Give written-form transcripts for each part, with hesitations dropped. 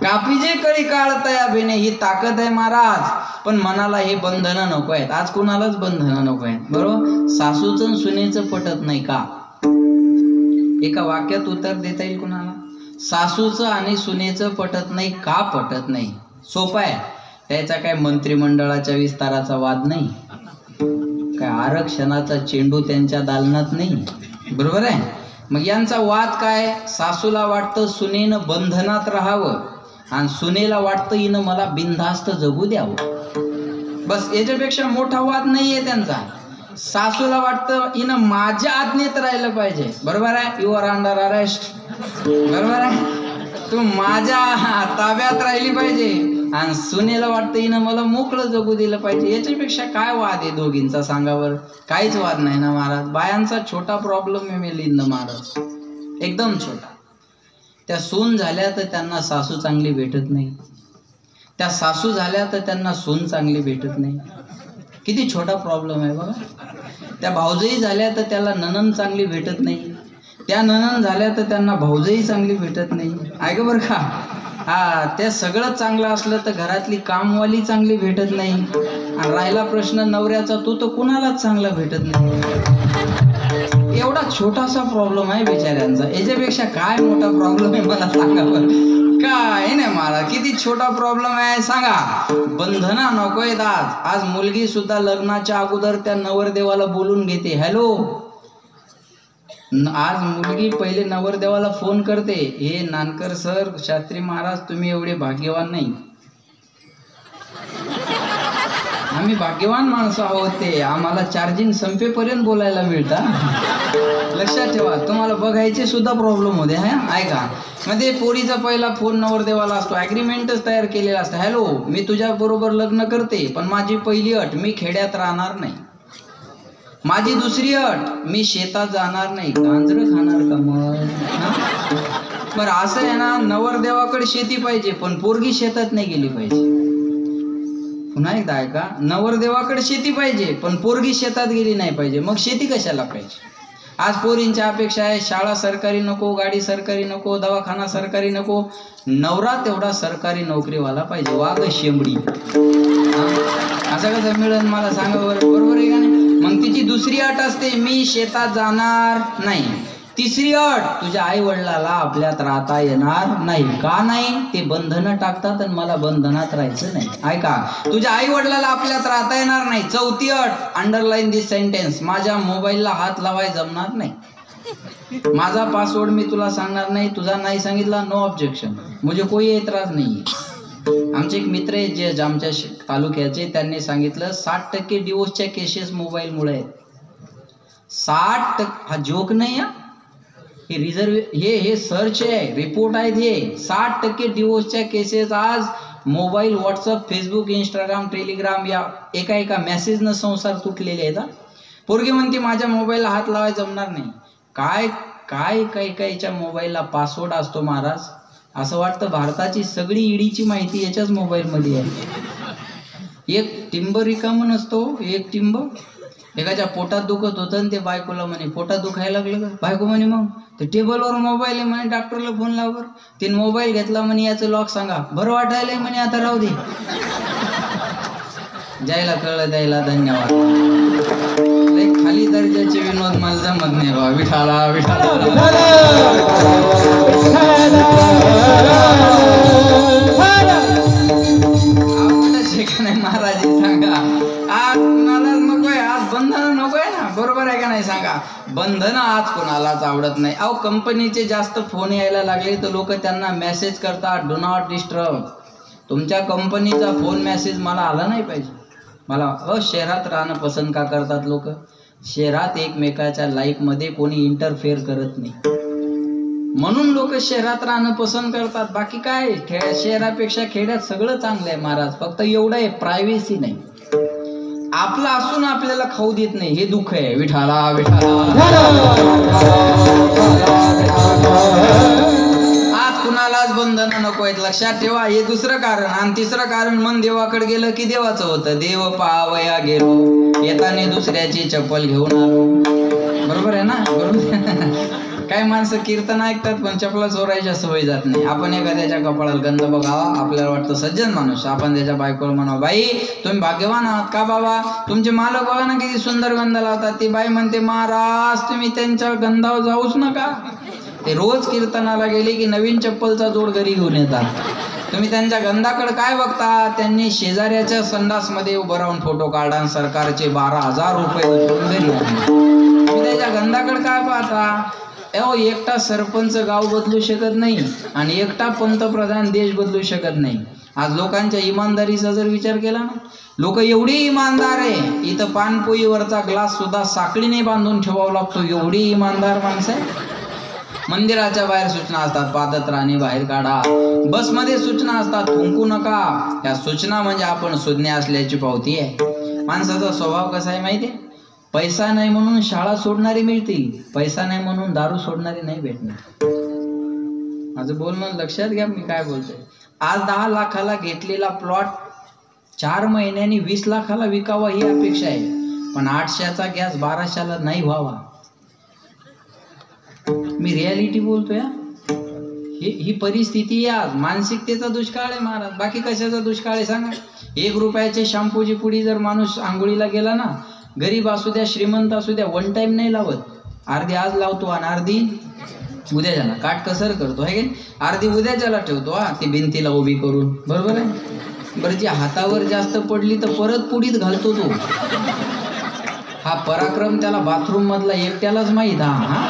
कापी जे कळी काळतया बेने, ही ताकद आहे महाराज. पण मनाला हे बंधनं नको आहेत. आज कुणालाच बंधनं नको आहेत, बरोबर. सासूचं सुनेचं पटत नाही का? एका वाक्यात उत्तर देता येईल कुणाला? सासूचं आणि सुनेचं पटत नाही का? पटत नाही. सोपं आहे. त्याचा काय मंत्रिमंडळाच्या विस्ताराचा वाद नाही, काय आरक्षणाचा चेंडू त्यांच्या दालनात नाही, बरोबर आहे. मग यांचा वाद काय? सासूला वाटतं सुनेनं बंधनात राहावं आणि सुनेला वाटतं हिनं मला बिनधास्त जगू द्यावं. बस, याच्यापेक्षा मोठा वाद नाहीये त्यांचा. सासूला वाटतं हिनं माझ्या आज्ञेत राहिलं पाहिजे, बरोबर आहे. यू आर अंडर अरेस्ट, बरोबर आहे. तू माझ्या ताब्यात राहिली पाहिजे. आणि सुनेला वाटतं हिनं मला मोकळं जगू दिलं पाहिजे. याच्यापेक्षा काय वाद आहे दोघींचा सांगावर? काहीच वाद नाही ना महाराज. बायांचा छोटा प्रॉब्लेम आहे मिलिंद महाराज, एकदम छोटा. त्या सून झाल्या तर त्यांना सासू चांगली भेटत नाही, त्या सासू झाल्या तर त्यांना सून चांगली भेटत नाही. किती छोटा प्रॉब्लेम आहे बघा. त्या भाऊजई झाल्या तर त्याला नणन चांगली भेटत नाही, त्या नणन झाल्या तर त्यांना भाऊजई चांगली भेटत नाही. ऐक बरं का. हा, ते सगळं चांगलं असलं तर घरातली कामवाली चांगली भेटत नाही. आणि राहिला प्रश्न नवऱ्याचा, तो तर कुणालाच चांगला भेटत नाही. एवढा छोटासा प्रॉब्लेम आहे बिचाऱ्यांचा. याच्यापेक्षा काय मोठा प्रॉब्लेम आहे मला सांगा बरं. काय नाही मला, किती छोटा प्रॉब्लेम आहे सांगा. बंधना नकोय आज मुलगी सुद्धा लग्नाच्या अगोदर त्या नवरदेवाला बोलून घेते. हॅलो, आज मुलगी पहिले नवरदेवाला फोन करते, हे नानकर सर, शास्त्री महाराज, तुम्ही एवढे भाग्यवान नाही, आम्ही भाग्यवान माणसं आहोत. ते आम्हाला चार्जिंग संपेपर्यंत बोलायला मिळतं. लक्षात ठेवा, तुम्हाला बघायचे सुद्धा प्रॉब्लेम होते. हा, ऐका. मध्ये पोरीचा पहिला फोन नवरदेवाला असतो, ॲग्रीमेंटच तयार केलेला असतं. हॅलो, मी तुझ्या बरोबर लग्न करते, पण माझी पहिली अट, मी खेड्यात राहणार नाही. माझी दुसरी अट, मी शेतात जाणार नाही. गांजरं खाणार का मग? बरं, असं आहे ना, नवरदेवाकडे शेती पाहिजे पण पोरगी शेतात नाही गेली पाहिजे. पुन्हा एकदा ऐका, नवरदेवाकडे शेती पाहिजे पण पोरगी शेतात गेली नाही पाहिजे. मग शेती कशाला पाहिजे? आज पोरींच्या अपेक्षा आहे, शाळा सरकारी नको, गाडी सरकारी नको, दवाखाना सरकारी नको, नवरा तेवढा सरकारी नोकरीवाला पाहिजे. वाघ शेंबडी, असं कसं मिळेल मला सांगा बरं, बरोबर आहे का नाही? मग तिची दुसरी अट असते, मी शेतात जाणार नाही. तिसरी अट, तुझ्या आई वडिलाला आपल्यात राहता येणार नाही. का नाही? ते बंधनं टाकतात आणि मला बंधनात राहायचं नाही. ऐका, तुझ्या आई वडिलाला आपल्यात राहता येणार नाही. चौथी अट, अंडरलाईन दिस सेंटेन्स, माझ्या मोबाईलला हात लावाय जमणार नाही. माझा पासवर्ड मी तुला सांगणार नाही, तुझा नाही सांगितला नो ऑब्जेक्शन, मुझे कोई एतराज नाही. आमचे एक मित्र आहेत जे आमच्या तालुक्याचे, त्यांनी सांगितलं 60% डिवोर्सच्या केसेस मोबाईलमुळे आहेत. 60%, हा जोक नाही, हे हे सर्च आहे, रिपोर्ट आहेत हे. 60% डिवोर्सच्या केसेस आज mobile, WhatsApp, Facebook, Instagram, Telegram या एका मेसेजनं संसार तुटलेले आहेत. पोरगी म्हणते माझ्या मोबाईलला हात लावायला जमणार नाही. काय काय काहीच्या मोबाईलला पासवर्ड असतो महाराज. असं वाटतं भारताची सगळी ईडीची माहिती याच्याच मोबाईलमध्ये आहे. एक टिंब रिकामं नसतो, एक टिंब. एकाच्या पोटात दुखत होतं आणि ते बायकोला म्हणे पोटात दुखायला लागलं का? बायको म्हणे मग ते टेबलवर मोबाईल आहे म्हणे, डॉक्टरला फोन लावर. तिने मोबाईल घेतला म्हणे, याचं लॉक सांगा. बरं वाटायलंय म्हणे, आता राहू दे. जायला कळलं द्यायला धन्यवाद. खाली दर्जाचे विनोद मला जमत नाही बा. विठाला विठाला नाही महाराज, सांगा आज कुणालाच नकोय, आज बंधन नकोय ना, बरोबर आहे का नाही सांगा. बंधन आज कुणालाच आवडत नाही. अहो, कंपनीचे जास्त फोन यायला लागले तर लोक त्यांना मेसेज करतात, डू नॉट डिस्टर्ब. तुमच्या कंपनीचा फोन मेसेज मला आला नाही पाहिजे. मला शहरात राहणं पसंत का करतात लोक? शहरात एकमेकाच्या लाईफमध्ये कोणी इंटरफेअर करत नाही, म्हणून लोक शहरात राहणं पसंत करतात. बाकी काय, शहरापेक्षा खेड्यात सगळं चांगलं आहे महाराज. फक्त एवढं आहे, प्रायव्हेसी नाही. आपलं असून आपल्याला खाऊ देत नाही, हे दुःख आहे. विठाला विठाला. आज कुणालाच बंधनं नको आहेत, लक्षात ठेवा. हे दुसरं कारण. आणि तिसरं कारण, मन देवाकडे गेलं की देवाचं होतं. देव पावया गेलो, येताने दुसऱ्याची चप्पल घेऊन आलो. बरोबर आहे ना? बरोबर. काही माणसं कीर्तन ऐकतात पण चपला चोरायच्या सवय जात नाही. आपण एखाद्याच्या कपाळाला गंध बघावा, आपल्याला वाटतं सज्जन माणूस, आपण त्याच्या बायकोला म्हणावं, बाई तुम्ही भाग्यवान आहात का बाबा, तुमचे मालक बघा ना किती सुंदर गंध लावतात. ती बाई म्हणते, महाराज तुम्ही त्यांच्या गंधावर जाऊच नका. ते रोज कीर्तनाला गेले की नवीन चप्पलचा जोड घरी घेऊन येतात. तुम्ही त्यांच्या गंधाकडे काय बघता? त्यांनी शेजाऱ्याच्या संडासमध्ये उभं राहून फोटो काढा आणि सरकारचे 12,000 रुपये उचलून घरी आणले. तुम्ही त्याच्या गंधाकडे काय पाहता? एकटा सरपंच गाव बदलू शकत नाही आणि एकटा पंतप्रधान देश बदलू शकत नाही. आज लोकांच्या इमानदारीचा जर विचार केला ना, लोक एवढी इमानदार आहे, इथं पानपोईवरचा ग्लास सुद्धा साखळीने बांधून ठेवावा लागतो, एवढी इमानदार माणसं आहे. मंदिराच्या बाहेर सूचना असतात, पादत्राणे बाहेर काढा. बसमध्ये सूचना असतात, थुंकू नका. या सूचना म्हणजे आपण सुज्ञ असल्याची पावती आहे. माणसाचा स्वभाव कसा आहे माहिती आहे? पैसा नाही म्हणून शाळा सोडणारी मिळतील, पैसा नाही म्हणून दारू सोडणारी नाही भेटणार. माझं बोलणं लक्षात घ्या, मी काय बोलतोय. आज 10 लाखाला घेतलेला प्लॉट 4 महिन्यांनी 20 लाखाला विकावा ही अपेक्षा आहे, पण 800चा गॅस 1200ला नाही व्हावा. मी रियालिटी बोलतोय. ही परिस्थिती आहे आज. मानसिकतेचा दुष्काळ आहे महाराज, बाकी कशाचा दुष्काळ आहे सांगा? 1 रुपयाचे शॅम्पूची पुडी जर माणूस आंघोळीला गेला ना, गरीब असू द्या श्रीमंत असू द्या, 1 टाइम नाही लावत. अर्धी आज लावतो आणि अर्धी उद्याच्याला काटकसर करतो आहे की. अर्धी उद्याच्याला ठेवतो, ती भिंतीला उभी करून, बरोबर आहे. बरं जी हातावर जास्त पडली तर परत पुडीत घालतो तो. हा पराक्रम त्याला बाथरूम मधला एकट्यालाच माहीत. हा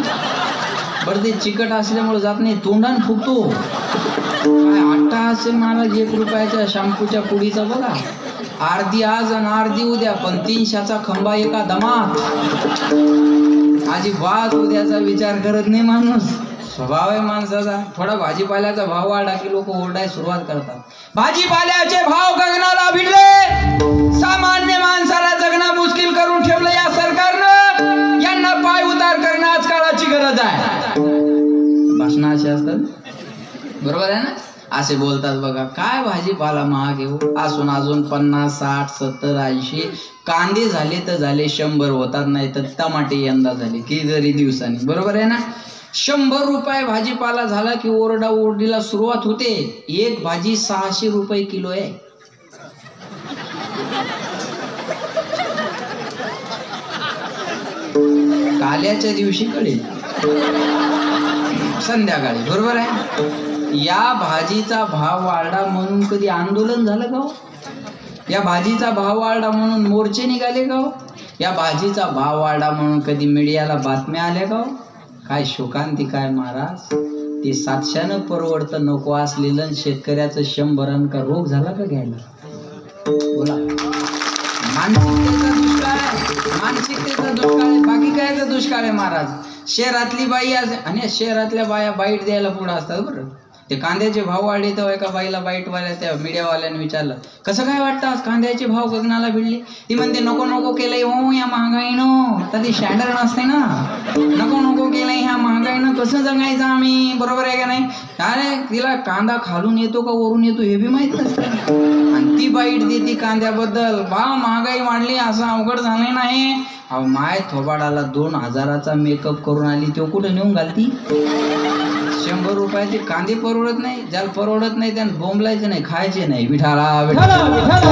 बरं ते चिकट असल्यामुळे जात नाही, तोंडान फुकतो. काय आट्टा असेल महाराज 1 रुपयाच्या शॅम्पूच्या पुडीचा बघा. अर्धी आज आणि अर्धी उद्या, पण 300चा खंबा एका दमात. अजिबात उद्याचा विचार करत नाही माणूस. स्वभाव आहे माणसाचा. थोडा भाजीपाल्याचा भाव वाढला की लोक ओरडायला सुरुवात करतात. भाजीपाल्याचे भाव गगनाला भिडले, सामान्य माणसाला जगणं मुश्किल करून ठेवलं या सरकारनं. यांना पाय उतार करणं आज काळाची गरज आहे. भाषण असे असतात, बरोबर आहे ना? असे बोलतात बघा, काय भाजीपाला महाग घेऊ असून अजून 50, 60, 70, 80 कांदे झाले तर झाले 100 होतात, नाही तर टमाटे यंदा झाले कितीतरी दिवसांनी, बरोबर आहे ना? 100 रुपये भाजीपाला झाला की ओरडा ओरडीला सुरुवात होते. एक भाजी 600 रुपये किलो आहे. काल्याच्या दिवशी कळेल संध्याकाळी, बरोबर आहे. या भाजीचा भाव वाढला म्हणून कधी आंदोलन झालं का हो? या भाजीचा भाव वाढला म्हणून मोर्चे निघाले का हो? या भाजीचा भाव वाढला म्हणून कधी मीडियाला बातम्या आल्या का हो? काय शोकांती काय महाराज. ते 700 परवडतं नको असलेलं शेतकऱ्याचं 100 का रोग झाला का घ्यायला? बोला. मानसिकतेचा दुष्काळ आहे, मानसिकतेचा दुष्काळ आहे, बाकी कायचा दुष्काळ आहे महाराज. शहरातली बाई आणि शहरातल्या बाया बाईट द्यायला पुढे असतात. बरं ते कांद्याचे भाव वाढले तेव्हा एका बाईला बाईटवाल्या त्या मीडियावाल्याने विचारलं, कसं काय वाटतं आज कांद्याचे भाव गगनाला भिडले? ती म्हणते, नको नको केलंय हो या महागाईनं. तर ती स्टँडर्ड नसते ना, नको नको केलंय ह्या महागाईनं, कसं जगायचं आम्ही, बरोबर आहे का नाही? अरे तिला कांदा खालून येतो का वरून येतो हे बी माहित नसतं, आणि ती बाईट देते कांद्याबद्दल. भाव महागाई वाढली असं अवघड झालं नाही. अहो माय थोबाडाला 2000चा मेकअप करून आली, तो कुठं नेऊन घालती? 100 रुपयाचे कांदे परवडत नाही. ज्याला परवडत नाही त्यानं बोंबलायचं नाही, खायचे नाही. विठाला विठाला विठाला